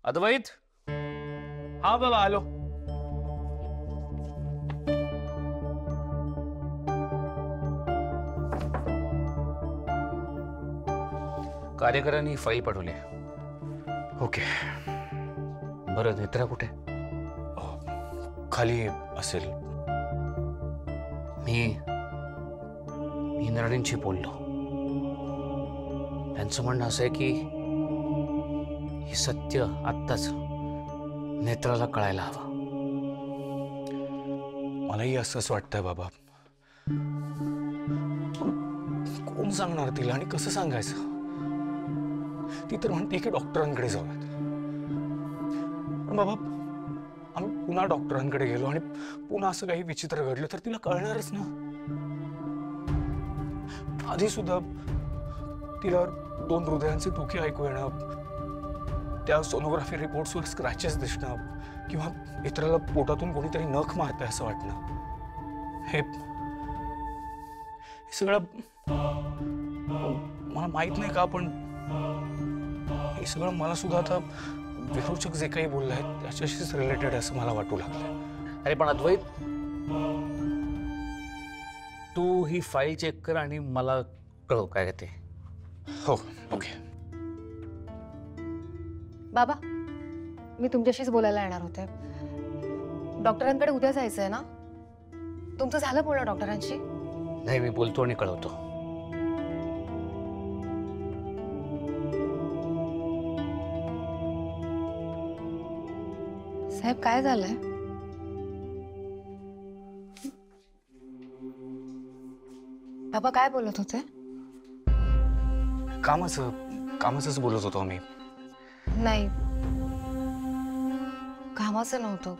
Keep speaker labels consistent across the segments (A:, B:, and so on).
A: अद्वैत, हाँ बाबा आलो. कार्यकरांनी फाईल पाठवली.
B: ओके.
A: बरं, नेत्रा कुठे?
B: खाली असेल.
A: मी इंद्राणींशी बोललो. त्यांचं म्हणणं असं आहे की हे सत्य आत्ताच नेत्राला कळायला हवं.
B: मलाही असंच वाटतंय बाबा. कोण सांगणार तिला आणि कसं सांगायचं? ती तर म्हणते की डॉक्टरांकडे जाऊयात. पण बाबा, आम्ही पुन्हा डॉक्टरांकडे गेलो आणि पुन्हा असं काही विचित्र घडलं तर तिला कळणारच ना. आधी सुद्धा तिला 2 हृदयांचे ठोके ऐकू येणं, त्या सोनोग्राफी रिपोर्ट्सवर स्क्रॅचेस दिसणं किंवा इतराला पोटातून कोणीतरी नख मारतंय असं वाटणं, हे सगळं मला माहित नाही का, पण हे सगळं मला सुद्धा आता विरोचक जे काही बोलले आहेत त्याच्याशीच रिलेटेड असं मला वाटू लागलं.
A: अरे पण अद्वैत, तू ही फाईल चेक कर आणि मला कळव काय ते.
B: हो, ओके.
C: बाबा, मी तुमच्याशीच बोलायला येणार होते. डॉक्टरांकडे उद्या जायचंय ना? तुमचं झालं बोलणं डॉक्टरांशी?
A: नाही, मी बोलतो आणि कळवतो.
C: साहेब, काय झालंय? बाबा काय बोलत होते?
B: कामाचंच बोलत होतो आम्ही.
C: नाही, कामाचं नव्हतं,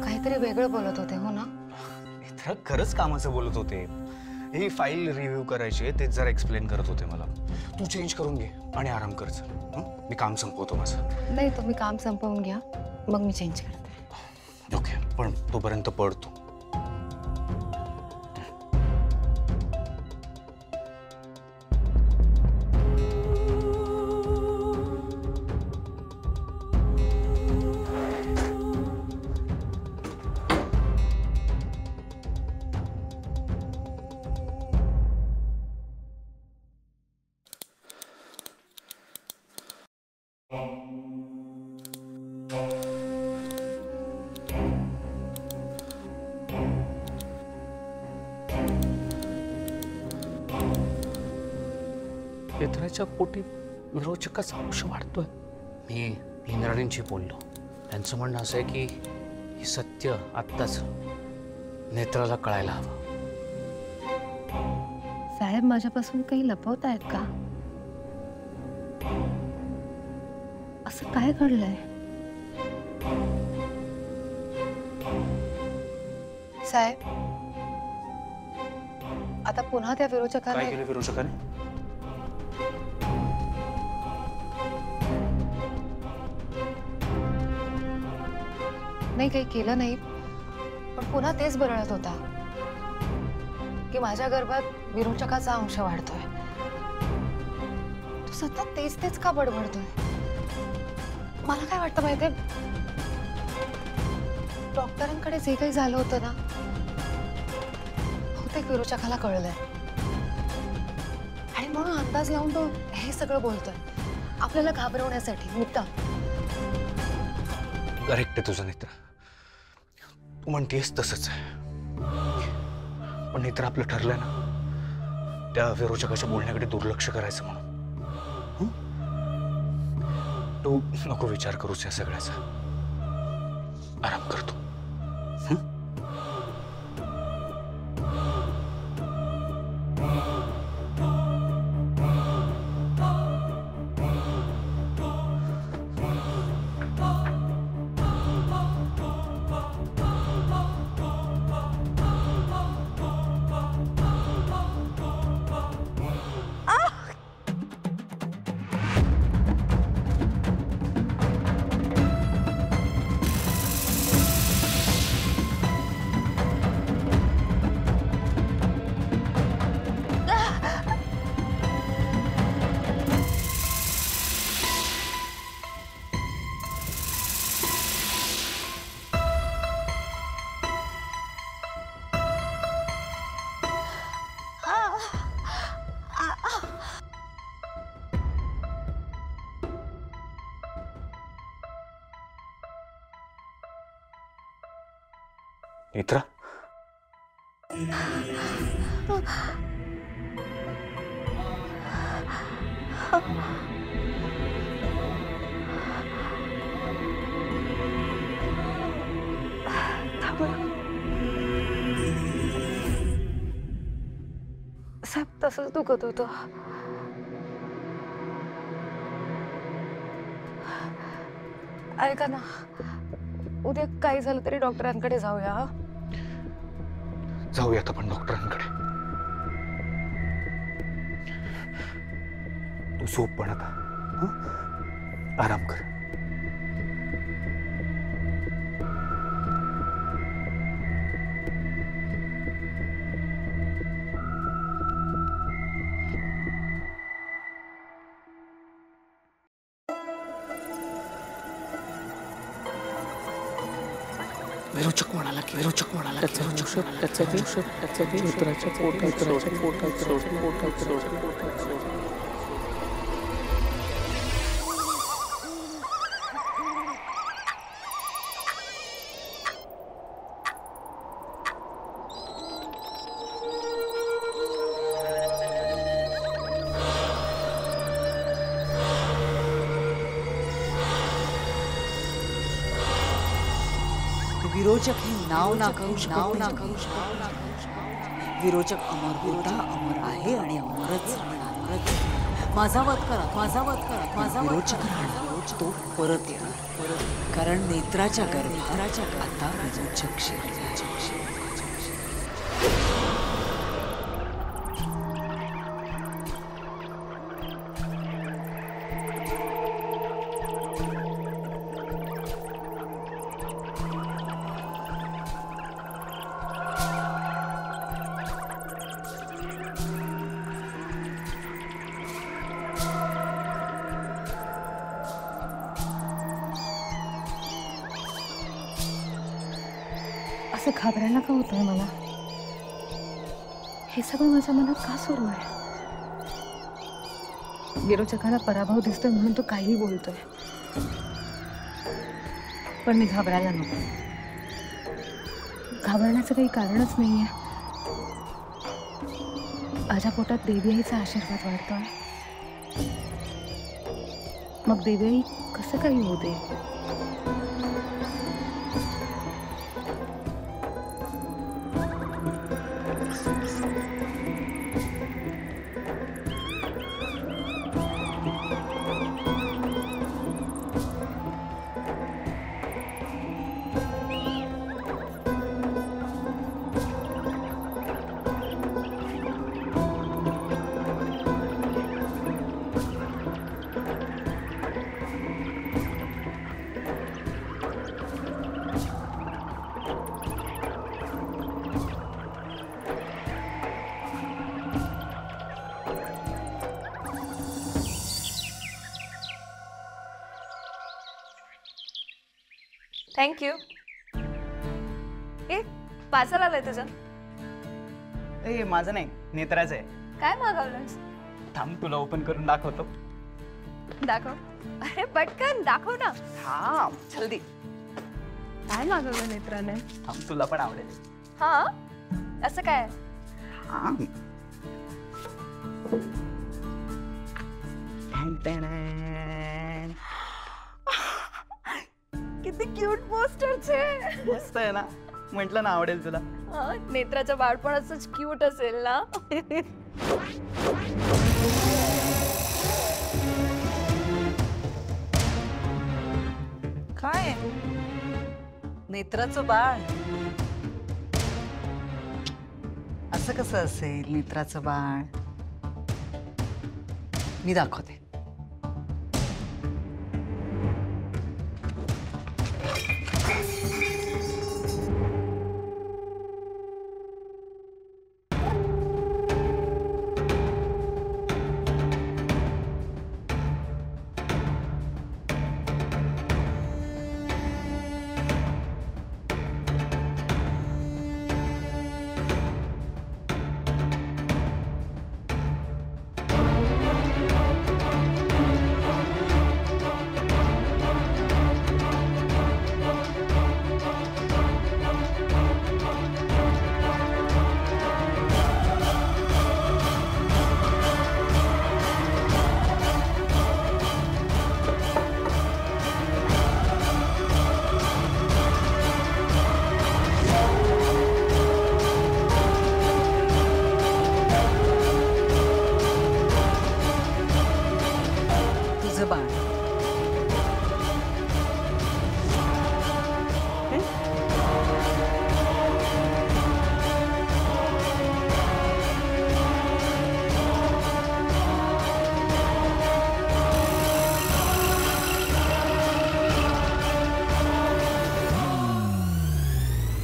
C: काहीतरी वेगळं बोलत होते. हो ना?
B: इतर खरंच कामाचं बोलत होते. ही फाईल रिव्ह्यू करायची आहे, तेच जरा एक्सप्लेन करत होते मला. तू चेंज करून घे आणि आराम कर. मी काम संपवतो माझं.
C: नाही, तुम्ही काम संपवून घ्या, मग मी चेंज करते.
B: ओके, पण तोपर्यंत पडतो.
A: नेत्राच्या पोटी विरोचकाचा अंश वाढतोय. मी इंद्राणींशी बोललो. त्यांचं म्हणणं असं आहे की हे सत्य आत्ताच नेत्राला कळायला हवं.
C: साहेब, माझ्यापासून काही लपवत आहेत का? असं काय घडलंय? साहेब, आता पुन्हा त्या
B: काय
C: विरोचकाने
B: केलं विरोचकाने?
C: नाही, काही केलं नाही, पण पुन्हा तेच बरळत होता की माझ्या गर्भात विरोचकाचा अंश वाढतोय. तो सतत तेच का बडबडतोय? मला काय वाटतं माहितीये, डॉक्टरांकडे जे काही झालं होतं ना, बहुतेक विरोचकाला कळलंय आणि म्हणून अंदाज लावून तो हे सगळं बोलतोय आपल्याला घाबरवण्यासाठी. मुद्दाम.
B: करेक्ट आहे तुझं नेत्र. तू म्हणतेस तसंच आहे. पण नेत्र आपलं ठरलंय ना त्या विरोचकाच्या बोलण्याकडे दुर्लक्ष करायचं म्हणून. तू नको विचार करूस या सगळ्याचा. आराम करतो. नेत्रा,
C: साहेब तसंच दुखत होतं. ऐका ना, उद्या काही झालं तरी डॉक्टरांकडे जाऊया. हा?
B: जाऊयात आपण डॉक्टरांकडे. तू झोप पण आता. हं? आराम कर.
A: विरोचक म्हणाला की मित्राच्या पोटात
D: विरोचक हे नाव ना करू विरोचक अमर होता, अमर आहे आणि अमरच राहणार. माझा वध करा. विरोचक राहणार, तो परत येणार. कारण नेत्राच्या गर्भाच्या आता विरोचक शिरले.
C: असं घाबरायला का होतंय मला? हे सगळं माझ्या मनात का सुरू आहे? विरोचकाला पराभव दिसतोय म्हणून तो काही बोलतोय, पण मी घाबरायला नको. घाबरण्याचं काही कारणच नाहीये. माझ्या पोटात देवी आईचा आशीर्वाद वाढतोय. मग देवी आई कसं काही होऊ दे. थँक्यू. ए पार्सल आलंय तुझं.
E: ए माझं नाही, नेत्राचं आहे.
C: काय मागवलंस?
E: थांब तुला ओपन करून दाखवतो.
C: दाखव. अरे पटकन दाखव ना.
E: थांब जल्दी.
C: काय मागवलं नेत्राने?
E: थांब तुला पण आवडेल.
C: हा असं काय?
E: थांब.
C: किती क्यूट पोस्टरचे.
E: मस्त आहे ना, म्हटलं ना आवडेल तुला.
C: नेत्राचं बाळपण असंच क्यूट असेल ना.
D: काय नेत्राचं बाळ? असं कसं असेल नेत्राचं बाळ? मी दाखवते.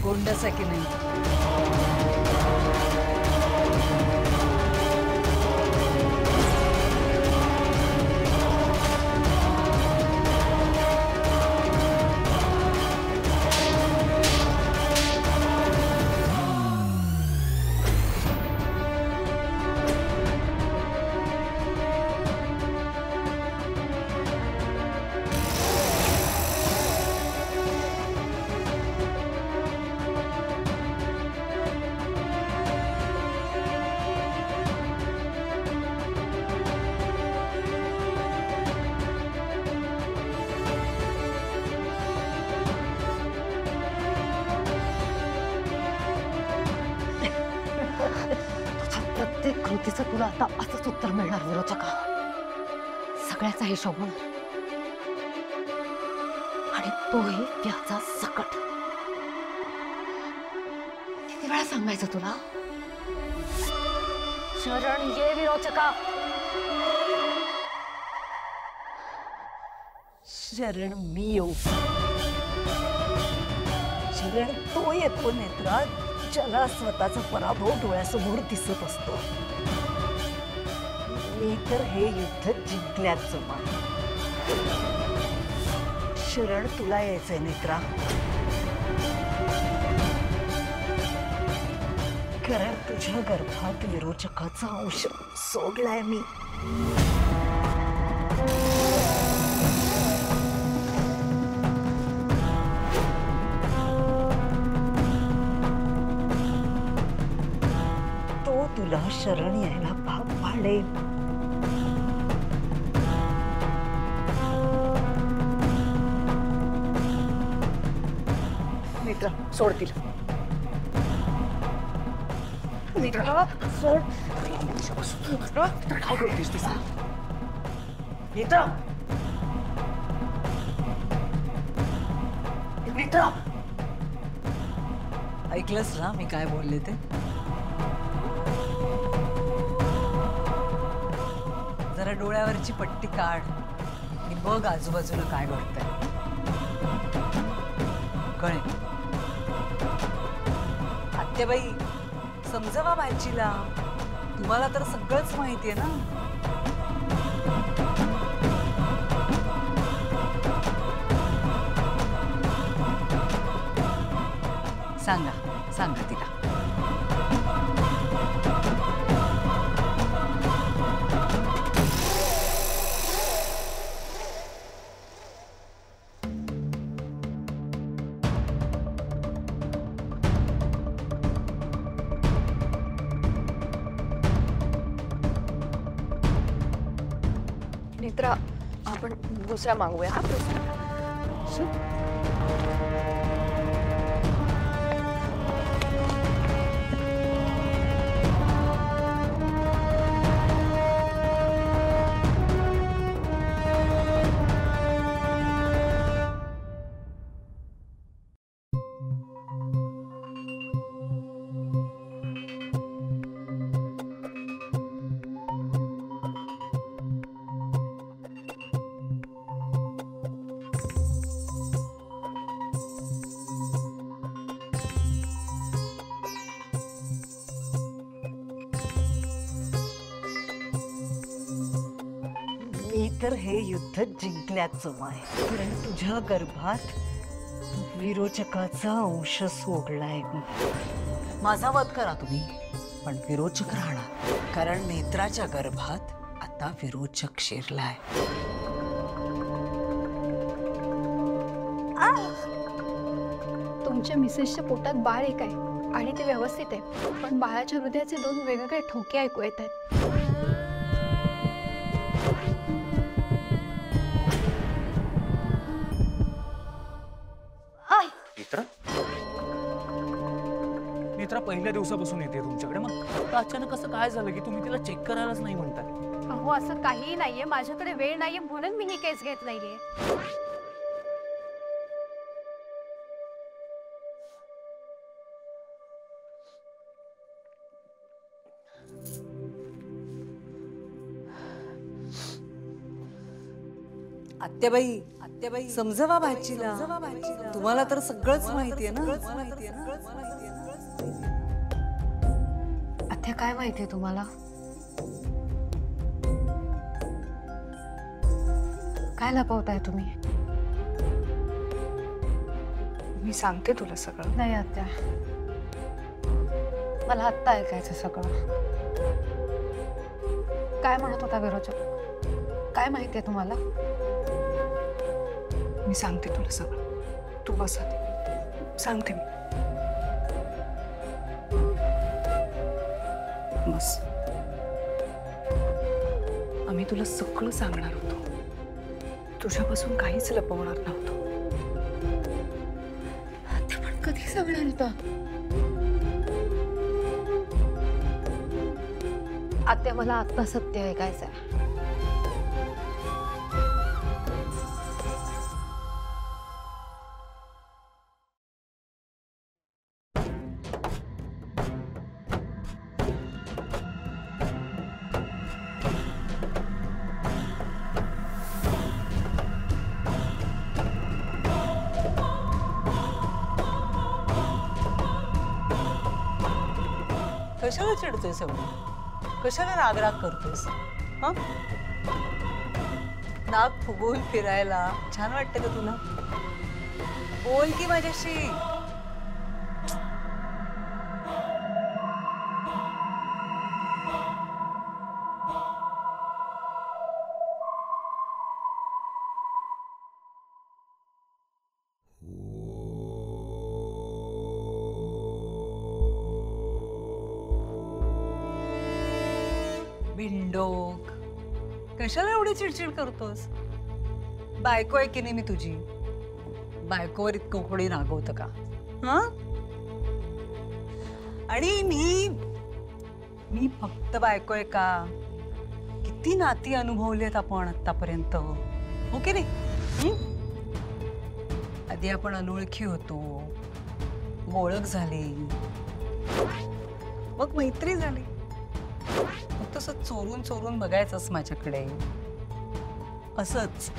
D: गोंडस आहे की नाही?
C: प्रत्येक कृतीचं तुला आता असंच उत्तर मिळणार विरोचका. सगळ्याचा हिशोब होणार आणि तोही त्याचा सकट. किती वेळा सांगायचं तुला? शरण ये विरोचका.
D: शरण मी येऊ? शरण तो येतो नेत्रा ज्याला स्वतःचा पराभव डोळ्यासमोर दिसत असतो. मी तर हे युद्ध जिंकल्याचं मान. शरण तुला यायचंय नेत्रा, कारण तुझ्या गर्भात विरोचकाचा अंश सोडलाय मी. तो तुला शरण यायला भाग पाडेल. मित्र सोडतील. मित्र सोड.
B: काय करतेस तू?
D: मित्र मित्र ऐकलंस ना मी काय बोलले ते? जरा डोळ्यावरची पट्टी काढ आणि बघ आजूबाजूला काय घडतंय. कळे आत्याबाई, समजावा बायचीला. तुम्हाला तर सगळंच माहितीये ना. सांगा सांगा तिला.
C: नेत्रा, आपण दुसरा मागूया हा प्रश्न.
D: मी तर हे युद्ध जिंकल्याचं माय, कारण तुझ्या गर्भात विरोचकाचा अंश सोडलाय मी. माझा वध करा तुम्ही, पण विरोचक राहणार, कारण नेत्राच्या गर्भात आता विरोचक शिरलाय.
F: तुमच्या मिसेसच्या पोटात बाळ एक आहे आणि ते व्यवस्थित आहे, पण बाळाच्या हृदयाचे 2 वेगवेगळे ठोके ऐकू येत आहेत.
B: नेत्रा नेत्रा पहिल्या दिवसापासून येते तुमच्याकडे, मग आता अचानक असं काय झालं की तुम्ही तिला चेक करायलाच नाही म्हणताय?
F: अहो, असं काहीही नाहीये, माझ्याकडे वेळ नाहीये म्हणून मी ही केस घेत नाहीये.
D: आत्याबाई समजवा भाचीला. तुम्हाला तर सगळंच माहितीये ना.
C: आत्या काय माहितीये तुम्हाला? काय लपवताय तुम्ही?
F: मी सांगते तुला सगळं.
C: नाही आत्या, मला आत्ता ऐकायचं सगळं. काय म्हणत होता विरोचक? काय माहितीये तुम्हाला?
F: मी सांगते तुला सगळं. तू बस आधी. सांगते मी. बस. आम्ही तुला सगळं सांगणार होतो. तुझ्यापासून काहीच लपवणार नव्हतो.
C: आत्या पण कधी सांगणार होता? आत्या मला आत्ता सत्य ऐकायचंय.
D: कशाला चिडतोय सगळं? कशाला रागराग करतोस? हं? नाक फुगवून फिरायला छान वाटतं का तुला? बोल की माझ्याशी. बिंडोक, कशाला एवढी चिडचिड करतोस? बायको आहे की नाही मी तुझी? बायकोवर इतकं कोणी रागवतं का? हं? आणि मी फक्त बायको आहे का? किती नाती अनुभवलेत आपण आतापर्यंत, हो की नाही? आधी आपण अनोळखी होतो, ओळख झाली, मग मैत्री झाली. मग तसं चोरून चोरून बघायचंच माझ्याकडे, असंच.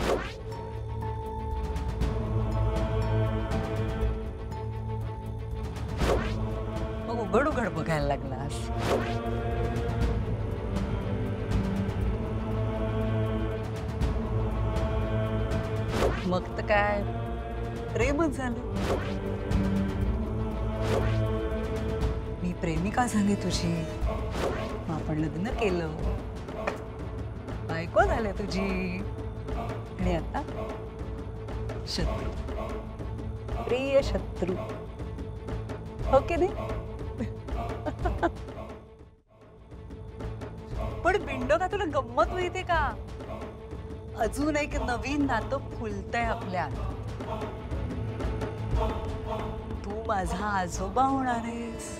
D: मग उघड उघड बघायला लागलास. मग तर काय प्रेमच झालं. मी प्रेमिका झाली तुझी, मग आपण लग्न केलं, बायको झाली तुझी, आणि आता शत्रू, प्रिय शत्रू, हो की नाही? पण बिंडो का तुला गंमत माहितीये का? अजून एक नवीन नातं फुलतंय आपल्यात. तू माझा आजोबा होणार आहेस.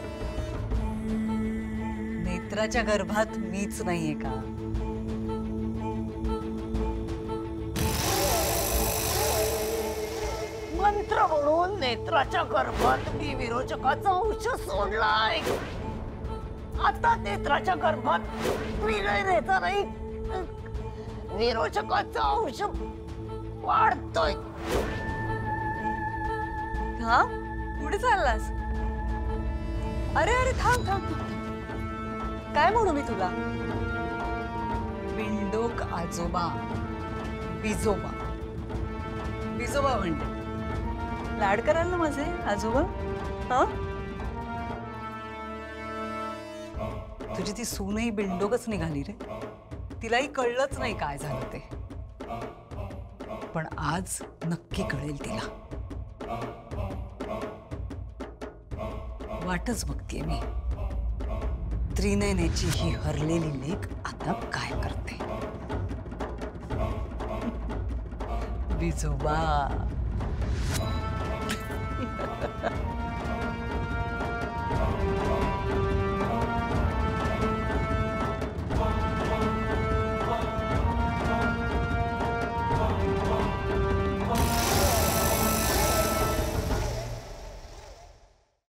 D: नेत्राच्या गर्भात मीच नाहीये का?
G: मंत्र म्हणून नेत्राच्या गर्भात मी विरोचकाचा अंश सोडलाय. आता नेत्राच्या गर्भात विलय नेता नाही, विरोचकाचा अंश वाढतोय.
D: हा, पुढे चाललास? अरे अरे थांब थांब. काय म्हणू मी तुला? बिंडोक आजोबा, बिजोबा. बिजोबा म्हणते. लाड कराल ना माझे आजोबा? हा, तुझी ती सूनही बिंडोकच निघाली रे. तिलाही कळलंच नाही काय झालं ते. पण आज नक्की कळेल तिला. वाटच बघते मी. त्रिनयनेची ही हरलेली लेक आता काय करते. बिजोबा.